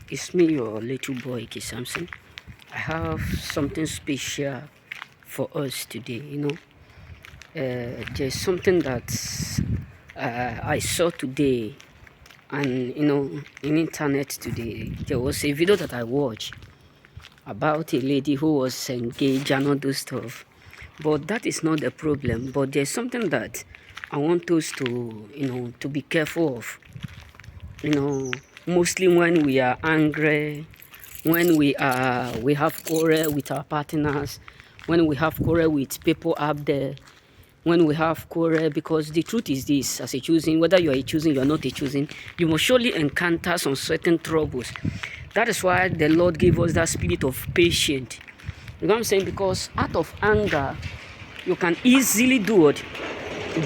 It's me, your little boy, K. Samson. I have something special for us today. There's something that I saw today, and in internet today. There was a video that I watched about a lady who was engaged and all those stuff. But that is not the problem. But there's something that I want us to be careful of. Mostly when we are angry, when we have quarrel with our partners, when we have quarrel with people up there, when we have quarrel, because the truth is this: as a choosing, whether you are a choosing, you are not a choosing, you must surely encounter some certain troubles. That is why the Lord gave us that spirit of patience. You know what I'm saying? Because out of anger, you can easily do what?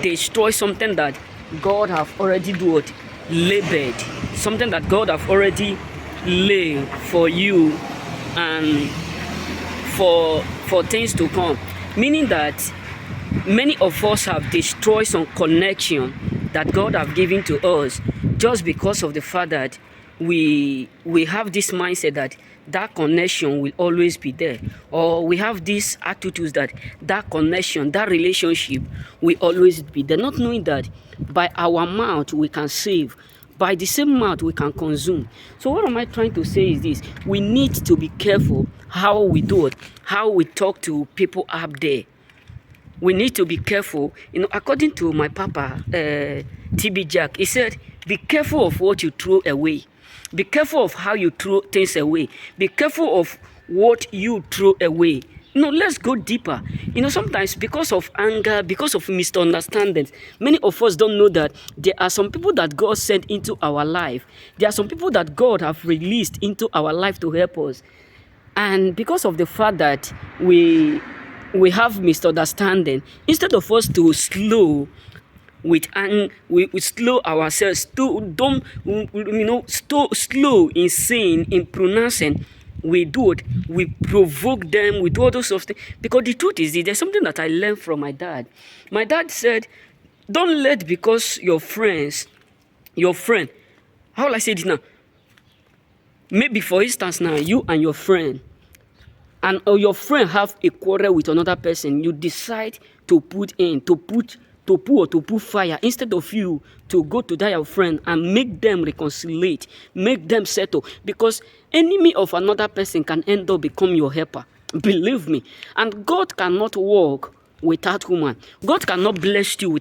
Destroy something that God have already do what? Labored. Something that God have already laid for you and for things to come. Meaning that many of us have destroyed some connection that God have given to us just because of the fact that we have this mindset that connection will always be there, or we have this attitude that connection, that relationship will always be there, not knowing that by our mouth we can save, by the same mouth we can consume. So what am I trying to say is this: we need to be careful how we do it, how we talk to people up there. We need to be careful. According to my papa, TB Jack, he said, be careful of what you throw away. Be careful of how you throw things away. Be careful of what you throw away. Let's go deeper. Sometimes because of anger, because of misunderstandings, many of us don't know that there are some people that God sent into our life. There are some people that God have released into our life to help us. And because of the fact that we have misunderstanding, instead of us to slow with and we slow ourselves to don't slow in saying, in pronouncing, we do it, we provoke them with all those sort of things. Because the truth is, there's something that I learned from my dad. My dad said, don't let because your friend, how will I say this now? Maybe for instance now, you and your friend, and your friend have a quarrel with another person, you decide to put fire instead of you to go to that your friend and make them reconcile, make them settle. Because enemy of another person can end up become your helper. Believe me. And God cannot work without woman. God cannot bless you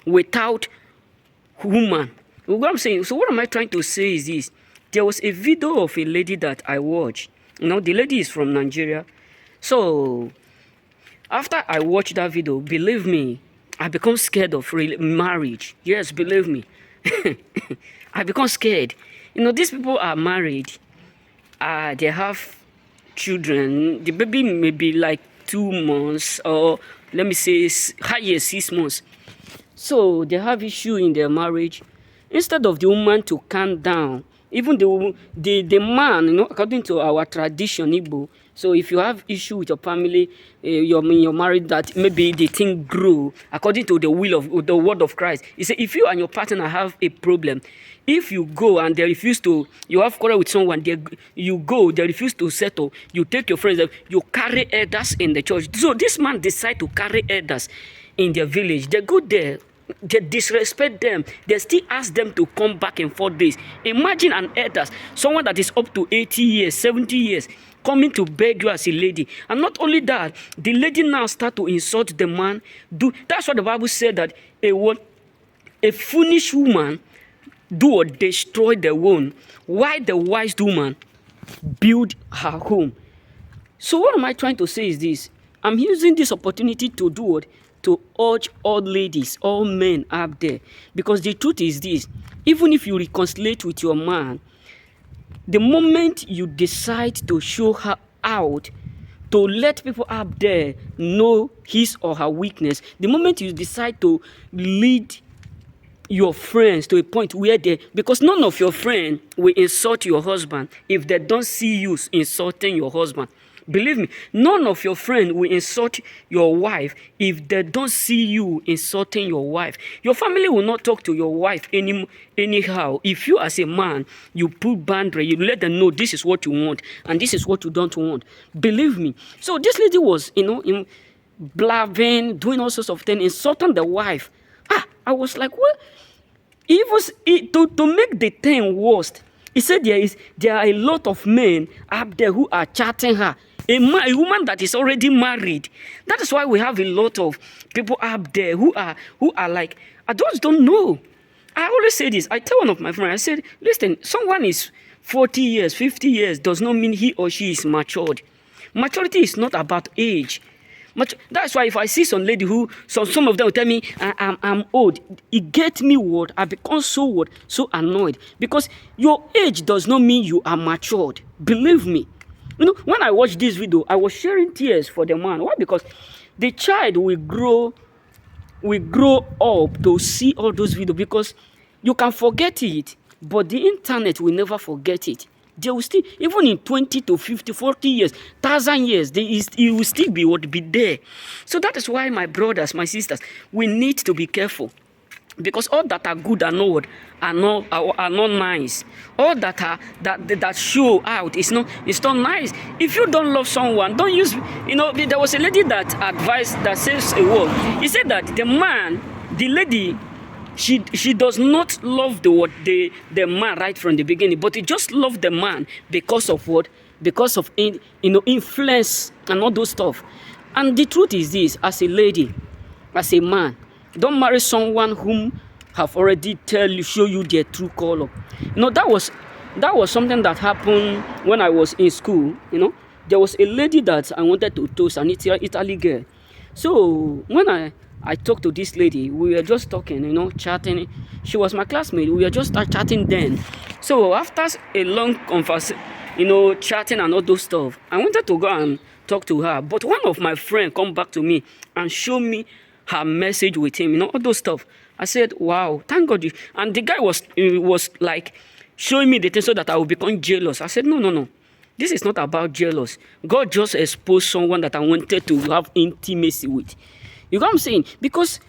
without woman. What I'm saying, so what am I trying to say is this: there was a video of a lady that I watched. The lady is from Nigeria. So after I watched that video, believe me, I become scared of marriage. Yes, believe me. I become scared. These people are married. They have children. The baby may be like 2 months, or let me say higher 6 months. So they have issue in their marriage. Instead of the woman to calm down, even the man, according to our tradition, Igbo. So if you have issue with your family, you're married, that maybe the thing grow according to the will of the word of Christ. He said, if you and your partner have a problem, if you go and they refuse to, you have quarrel with someone, they refuse to settle, you take your friends, you carry elders in the church. So this man decide to carry elders in their village. They go there, they disrespect them, they still ask them to come back in 4 days. Imagine an elder, someone that is up to 80 years, 70 years, coming to beg you as a lady. And not only that, the lady now start to insult the man. That's what the Bible said, that a foolish woman do or destroy the womb, while the wise woman build her home. So what am I trying to say is this: I'm using this opportunity to do what? To urge all ladies, all men up there. Because the truth is this: even if you reconcile with your man, the moment you decide to show her out, to let people up there know his or her weakness, the moment you decide to lead your friends to a point where because none of your friends will insult your husband if they don't see you insulting your husband. Believe me, none of your friends will insult your wife if they don't see you insulting your wife. Your family will not talk to your wife anyhow. If you as a man, you put boundary, you let them know this is what you want and this is what you don't want. Believe me. So this lady was, blabbing, doing all sorts of things, insulting the wife. I was like, what? To make the thing worse, he said there are a lot of men up there who are chatting her. A woman that is already married. That is why we have a lot of people up there who are like, I just don't know. I always say this. I tell one of my friends, I said, listen, someone is 40 years, 50 years does not mean he or she is matured. Maturity is not about age. That's why if I see some lady some of them will tell me I'm old, it gets me what? I become so annoyed. Because your age does not mean you are matured. Believe me. When I watched this video, I was sharing tears for the man. Why? Because the child will grow up to see all those videos, because you can forget it, but the internet will never forget it. They will still, even in 20 to 50, 40 years, 1,000 years, it will still be there. So that is why, my brothers, my sisters, we need to be careful. Because all that are good are not nice. All that show out is not nice. If you don't love someone, don't use. There was a lady that advised, that says a word. He said that the lady, she does not love the man right from the beginning, but he just loved the man because of what? Because of influence and all those stuff. And the truth is this: as a lady, as a man, don't marry someone whom have already show you their true color. That was something that happened when I was in school. There was a lady that I wanted to toast, an Italy girl. So when I talked to this lady, we were just talking, chatting. She was my classmate. We were just chatting then. So after a long conversation, chatting and all those stuff, I wanted to go and talk to her. But one of my friends come back to me and show me her message with him, all those stuff. I said, wow, thank God. And the guy was like showing me the thing so that I would become jealous. I said, no. This is not about jealous. God just exposed someone that I wanted to have intimacy with. You know what I'm saying? Because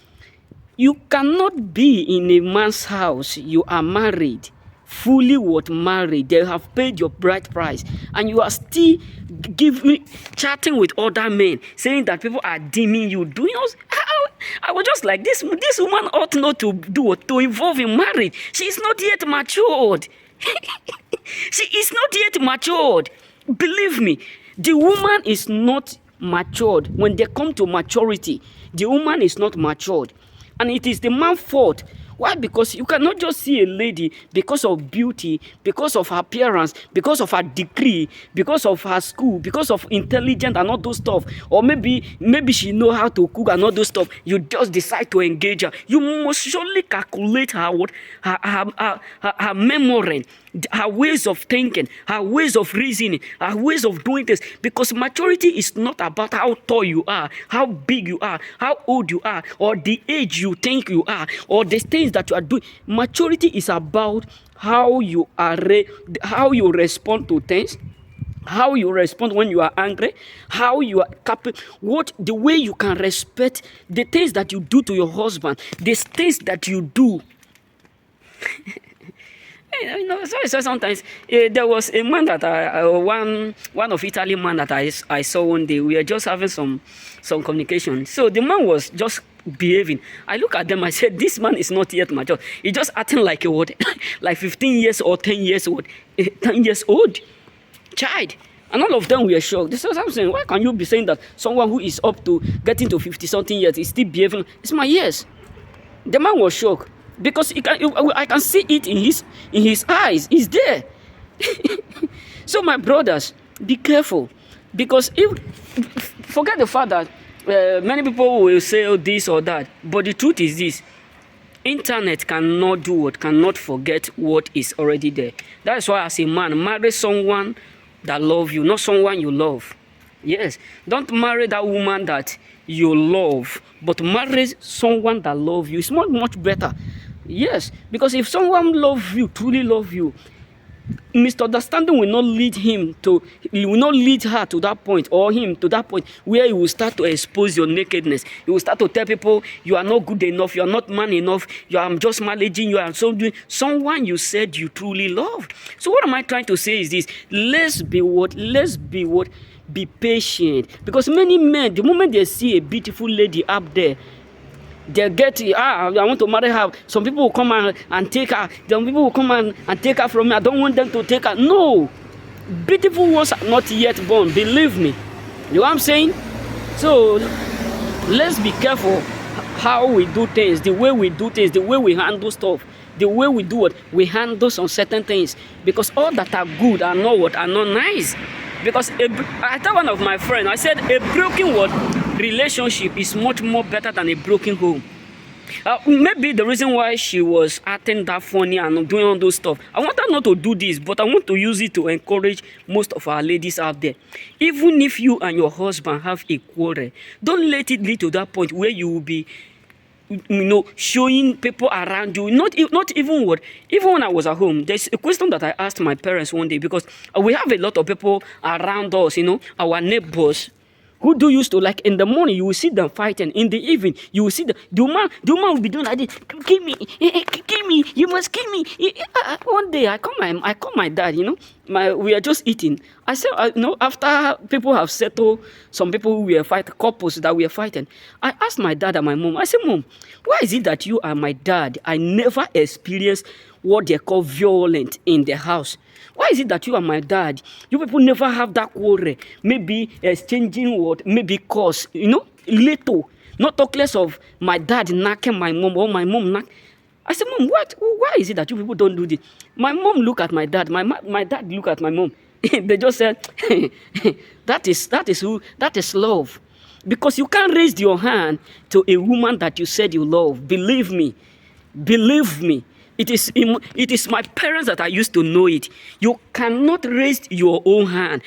you cannot be in a man's house. You are married, fully married. They have paid your bride price, and you are still chatting with other men, saying that people are deeming you doing. I was just like, this woman ought not to involve in marriage. She is not yet matured. She is not yet matured. Believe me, the woman is not matured. When they come to maturity, the woman is not matured, and it is the man's fault. Why? Because you cannot just see a lady because of beauty, because of her appearance, because of her degree, because of her school, because of intelligence and all those stuff. Or maybe she know how to cook and all those stuff. You just decide to engage her. You must surely calculate her memory, her ways of thinking, her ways of reasoning, her ways of doing this. Because maturity is not about how tall you are, how big you are, how old you are, or the age you think you are, or the things that you are doing. Maturity is about how you how you respond to things, how you respond when you are angry, how you are capable, the way you can respect the things that you do to your husband, the things that you do. So sometimes there was a man that one of Italian man that I saw one day. We were just having some communication. So the man was just behaving. I look at them. I said, this man is not yet mature. He's just acting like a what, like 15 years or 10 years old, 10 years old child. And all of them were shocked. This is what I'm saying. Why can you be saying that someone who is up to getting to 50-something years is still behaving? It's my years. The man was shocked. Because I can see it in his eyes. It's there. So my brothers, be careful. Because forget the fact that many people will say this or that. But the truth is this. Internet cannot forget what is already there. That's why as a man, marry someone that loves you, not someone you love. Yes. Don't marry that woman that you love, but marry someone that loves you. It's much better. Yes, because if someone loves you, truly love you, misunderstanding will not lead him to, it will not lead her to that point, or him to that point where you will start to expose your nakedness. You will start to tell people you are not good enough, you are not man enough, you are just managing, you are so doing someone you said you truly love. So what am I trying to say is this: let's be what? Be patient. Because many men, the moment they see a beautiful lady up there, they get, I want to marry her. Some people will come and take her. Some people will come and take her from me. I don't want them to take her. No. Beautiful ones are not yet born. Believe me. You know what I'm saying? So, let's be careful how we do things, the way we do things, the way we handle stuff, the way we do what? We handle some certain things. Because all that are good are not what? Are not nice. Because I told one of my friends, I said a broken what? Relationship is much more better than a broken home. Maybe the reason why she was acting that funny and doing all those stuff, I want her not to do this, but I want to use it to encourage most of our ladies out there. Even if you and your husband have a quarrel, don't let it lead to that point where you will be, showing people around you, not even what, even when I was at home, there's a question that I asked my parents one day, because we have a lot of people around us, our neighbors, who do used to, like, in the morning you will see them fighting, in the evening you will see the woman will be doing like this, kill me, you must kill me. One day I call my dad, we are just eating. I said, after people have settled, some people who were fighting, couples that were fighting, I asked my dad and my mom, I said, Mom, why is it that you and my dad, I never experienced what they call violent in the house? Why is it that you and my dad, you people never have that quarrel, maybe exchanging what, maybe cause, little, not talk less of my dad knocking my mom or my mom knock. I said, Mom, why is it that you people don't do this? My mom look at my dad, my dad look at my mom. They just said, that is love. Because you can't raise your hand to a woman that you said you love. Believe me. It is my parents that I used to know it. You cannot raise your own hand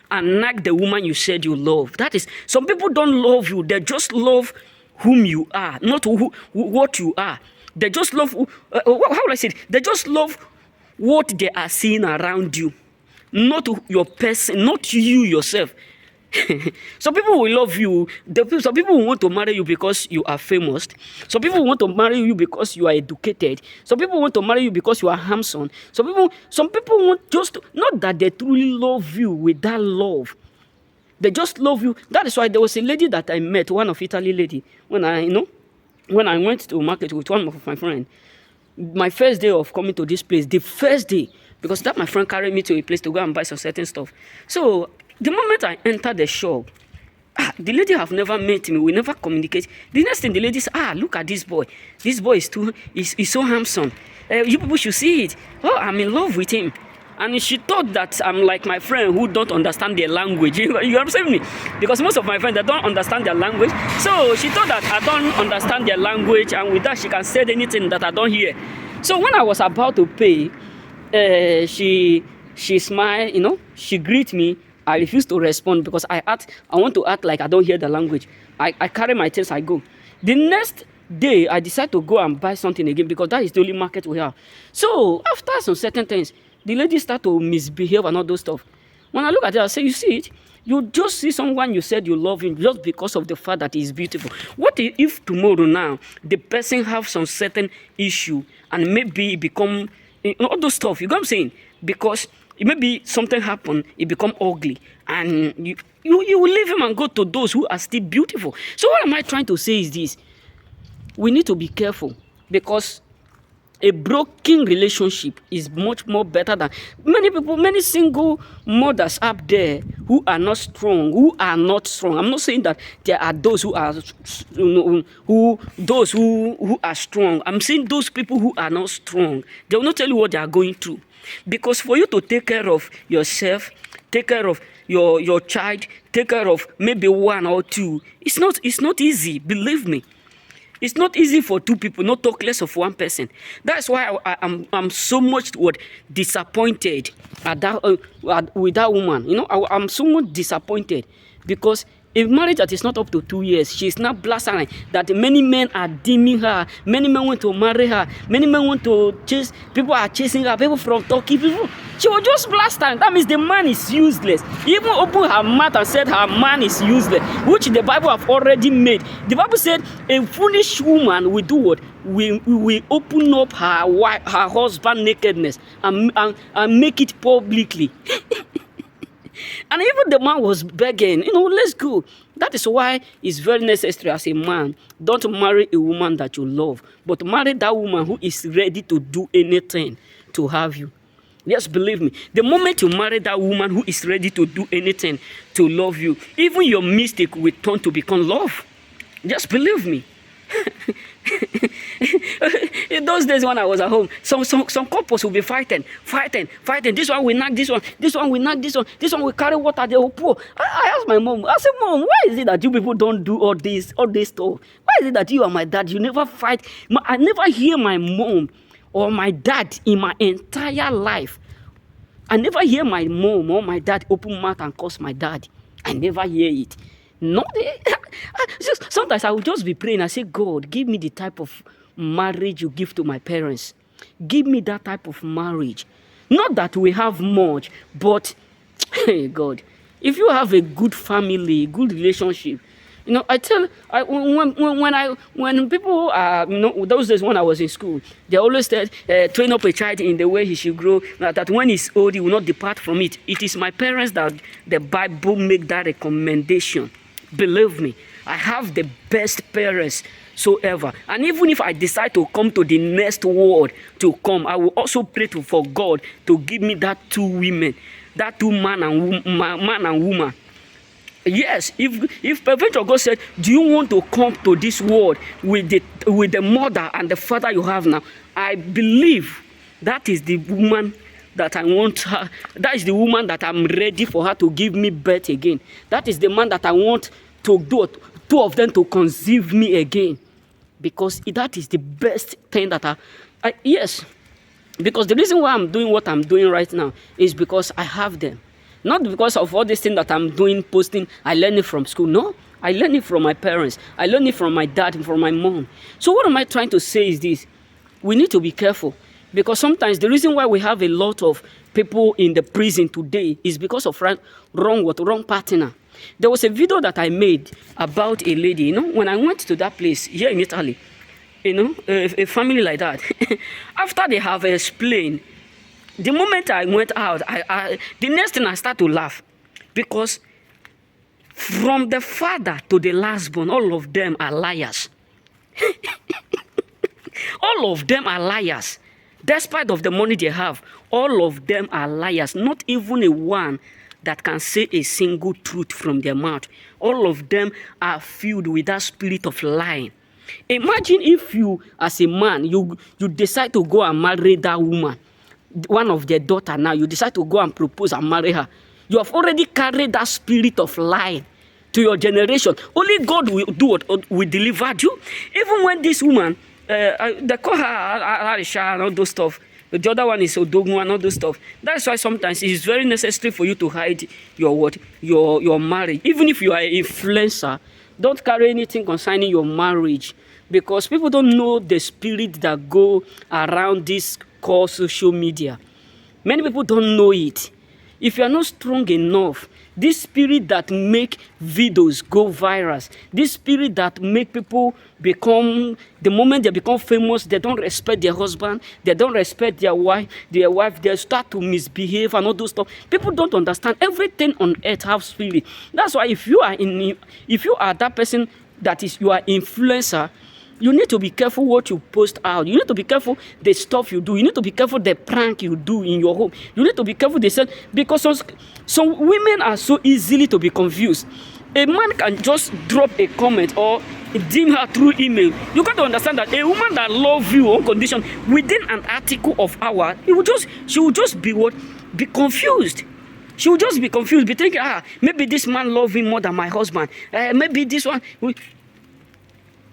and knock the woman you said you love. That is, some people don't love you. They just love whom you are, not what you are. They just love, how will I say it? They just love what they are seeing around you, not your person, not you yourself. Some people will love you. Some people will want to marry you because you are famous. Some people want to marry you because you are educated. Some people want to marry you because you are handsome. Some people want just not that they truly love you with that love. They just love you. That is why there was a lady that I met, one of Italy lady, when I went to market with one of my friends. My first day of coming to this place, the first day, because that my friend carried me to a place to go and buy some certain stuff. So the moment I entered the shop, the lady have never met me. We never communicate. The next thing, the lady said, look at this boy. This boy is so handsome. You people should see it. Oh, I'm in love with him. And she thought that I'm like my friend who don't understand their language. You understand me? Because most of my friends, they don't understand their language. So she thought that I don't understand their language, and with that she can say anything that I don't hear. So when I was about to pay, she smiled, she greeted me. I refused to respond because I want to act like I don't hear the language. I carry my things, I go. The next day, I decided to go and buy something again because that is the only market we have. So after some certain things, the lady started to misbehave and all those stuff. When I look at it, I say, you see it? You just see someone you said you love him just because of the fact that he's beautiful. What if tomorrow now, the person have some certain issue and maybe become, all those stuff, you know what I'm saying? Because maybe something happened, it become ugly, and you will leave him and go to those who are still beautiful. So what am I trying to say is this: we need to be careful, because a broken relationship is much more better than many single mothers up there who are not strong, I'm not saying that there are those who are, who are strong. I'm saying those people who are not strong. They will not tell you what they are going through. Because for you to take care of yourself, take care of your child, take care of maybe one or two, it's not easy. Believe me. It's not easy for two people, not talk less of one person. That's why I'm so much disappointed at that with that woman. I'm so much disappointed because A marriage that is not up to 2 years, she is now blasting that many men are deeming her, many men want to marry her, many men want to chase, people are chasing her, people from Turkey, people. She was just blasting. That means the man is useless. He even opened her mouth and said her man is useless, which the Bible have already made. The Bible said a foolish woman will do what? We open up her husband nakedness and make it publicly. And even the man was begging, let's go. That is why it's very necessary as a man, don't marry a woman that you love, but marry that woman who is ready to do anything to have you. Yes, believe me. The moment you marry that woman who is ready to do anything to love you, even your mistake will turn to become love. Just believe me. In those days when I was at home, some couples will be fighting. This one will knock this one will knock this one will carry water, they will pour. I asked my mom, I said, Mom, why is it that you people don't do all this stuff? Why is it that you and my dad, you never fight? I never hear my mom or my dad in my entire life. I never hear my mom or my dad open mouth and curse my dad. I never hear it. No, sometimes I will just be praying. I say, God, give me the type of marriage you give to my parents. Give me that type of marriage. Not that we have much, but hey, God, if you have a good family, good relationship, when people are, those days when I was in school, they always said, train up a child in the way he should grow, that when he's old, he will not depart from it. It is my parents that the Bible make that recommendation. Believe me, I have the best parents so ever. And even if I decide to come to the next world to come, I will also pray for God to give me that two women, that two man and woman. Yes, if Peradventure God said, do you want to come to this world with the mother and the father you have now? I believe that is the woman that I want her. That is the woman that I'm ready for her to give me birth again. That is the man that I want to do, two of them to conceive me again. Because that is the best thing that yes. Because the reason why I'm doing what I'm doing right now is because I have them. Not because of all this thing that I'm doing, posting, I learned it from school. No, I learned it from my parents. I learned it from my dad and from my mom. So what am I trying to say is this. We need to be careful. Because sometimes the reason why we have a lot of people in the prison today is because of wrong partner. There was a video that I made about a lady, when I went to that place here in Italy, a family like that. After they have explained, the moment I went out, the next thing I start to laugh. Because from the father to the last born, all of them are liars. All of them are liars. Despite of the money they have, all of them are liars. Not even a one that can say a single truth from their mouth. All of them are filled with that spirit of lying. Imagine if you, as a man, you decide to go and marry that woman, one of their daughter now, you decide to go and propose and marry her. You have already carried that spirit of lying to your generation. Only God will do what will deliver you. Even when this woman, they call her Aisha and all those stuff. The other one is Odogun and all those stuff. That's why sometimes it's very necessary for you to hide your marriage. Even if you are an influencer, don't carry anything concerning your marriage. Because people don't know the spirit that go around this called social media. Many people don't know it. If you are not strong enough, this spirit that make videos go viral, this spirit that make people become, the moment they become famous, they don't respect their husband, they don't respect their wife, they start to misbehave and all those stuff. People don't understand everything on earth have spirit. That's why if you are that person that is, you are influencer, you need to be careful what you post out. You need to be careful the stuff you do. You need to be careful the prank you do in your home. You need to be careful because some women are so easily to be confused. A man can just drop a comment or deem her through email. You got to understand that a woman that loves you on condition within an article of hour, she will just be what? Be confused. She will just be confused, be thinking, maybe this man loves me more than my husband. Maybe this one.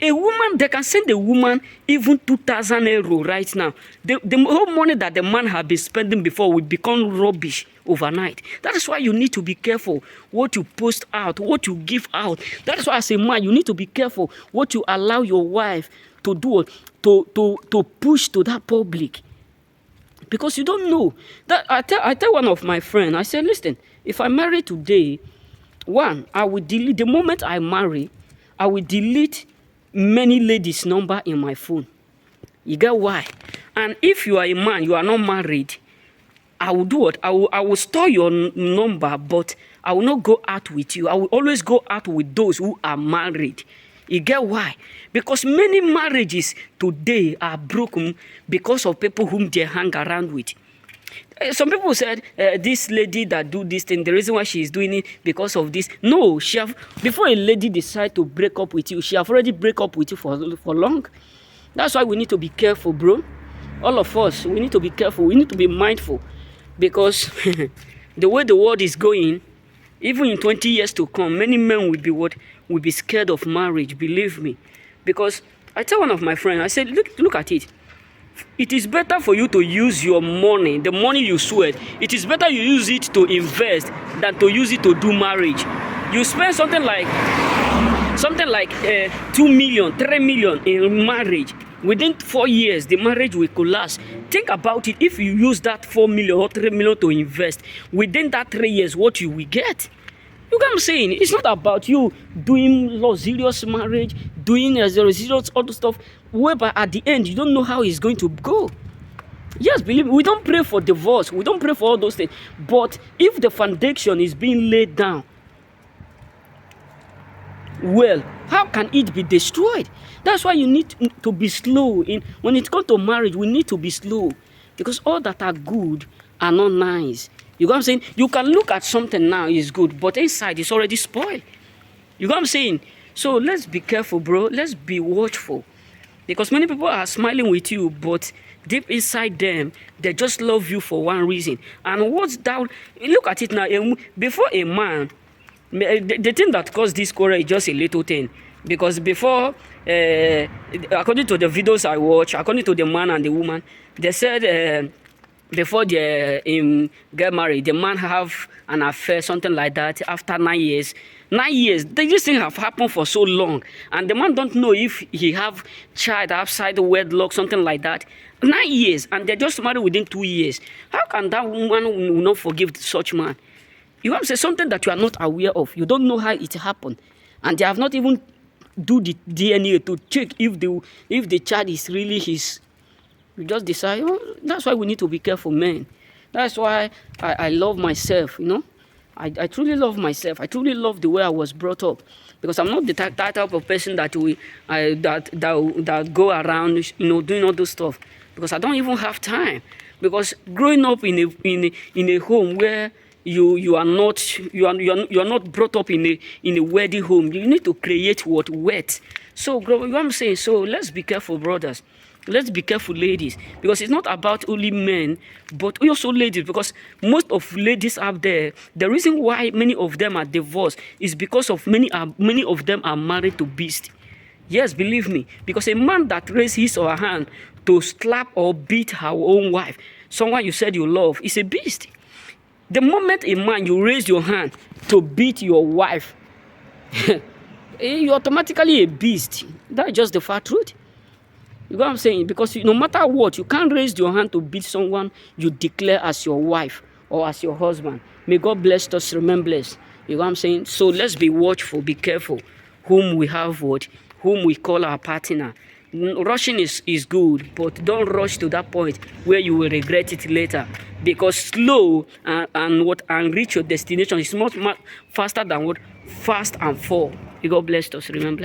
A woman, they can send a woman even 2,000 euro right now. The whole money that the man had been spending before will become rubbish overnight. That is why you need to be careful what you post out, what you give out. That is why as a man, you need to be careful what you allow your wife to do, to push to that public. Because you don't know. That I tell one of my friends, I said, listen, if I marry today, one, I will delete, the moment I marry, I will delete many ladies' number in my phone. You get why? And if you are a man, you are not married, I will do what? I will store your number, but I will not go out with you. I will always go out with those who are married. You get why? Because many marriages today are broken because of people whom they hang around with. Some people said this lady that do this thing, the reason why she is doing it because of this. No, before a lady decide to break up with you, she have already break up with you for long. That's why we need to be careful, bro. All of us, we need to be careful. We need to be mindful because the way the world is going, even in 20 years to come, many men will be scared of marriage. Believe me, because I tell one of my friends, I said, look at it. It is better for you to use your money, the money you sweat. It is better you use it to invest than to use it to do marriage. You spend something like 2 million, 3 million in marriage. Within 4 years, the marriage will collapse. Think about it. If you use that 4 million or 3 million to invest, within that 3 years, what you will get? You get what I'm saying? It's not about you doing luxurious marriage, doing luxurious other stuff, whereby at the end, you don't know how it's going to go. Yes, believe me, we don't pray for divorce. We don't pray for all those things. But if the foundation is being laid down, well, how can it be destroyed? That's why you need to be slow. When it comes to marriage, we need to be slow. Because all that are good are not nice. You know what I'm saying? You can look at something now, is good, but inside it's already spoiled. You know what I'm saying? So let's be careful, bro. Let's be watchful. Because many people are smiling with you, but deep inside them, they just love you for one reason. And what's down? Look at it now. Before a man, the thing that caused this quarrel is just a little thing. Because before, according to the videos I watch, according to the man and the woman, they said before they get married, the man have an affair, something like that, after 9 years. 9 years, this thing have happened for so long. And the man don't know if he have child outside the wedlock, something like that. 9 years, and they just married within 2 years. How can that woman will not forgive such man? You have to say something that you are not aware of. You don't know how it happened. And they have not even do the DNA to check if the child is really his. You just decide, oh, that's why we need to be careful, man. That's why I love myself, you know. I truly love myself. I truly love the way I was brought up. Because I'm not the type of person that go around, you know, doing all those stuff. Because I don't even have time. Because growing up in a home where you are not brought up in a wedding home, you need to create what wet. So, you know what I'm saying? So let's be careful, brothers. Let's be careful, ladies, because it's not about only men, but also ladies, because most of ladies out there, the reason why many of them are divorced is because of many of them are married to beasts. Yes, believe me, because a man that raises his or her hand to slap or beat her own wife, someone you said you love, is a beast. The moment a man, you raise your hand to beat your wife, you're automatically a beast. That's just the fat truth. You know what I'm saying? Because no matter what, you can't raise your hand to beat someone you declare as your wife or as your husband. May God bless us, remain blessed. You know what I'm saying? So let's be watchful, be careful whom we have whom we call our partner. Rushing is good, but don't rush to that point where you will regret it later. Because slow and reach your destination is much faster than fast and fall. You God bless us, remember.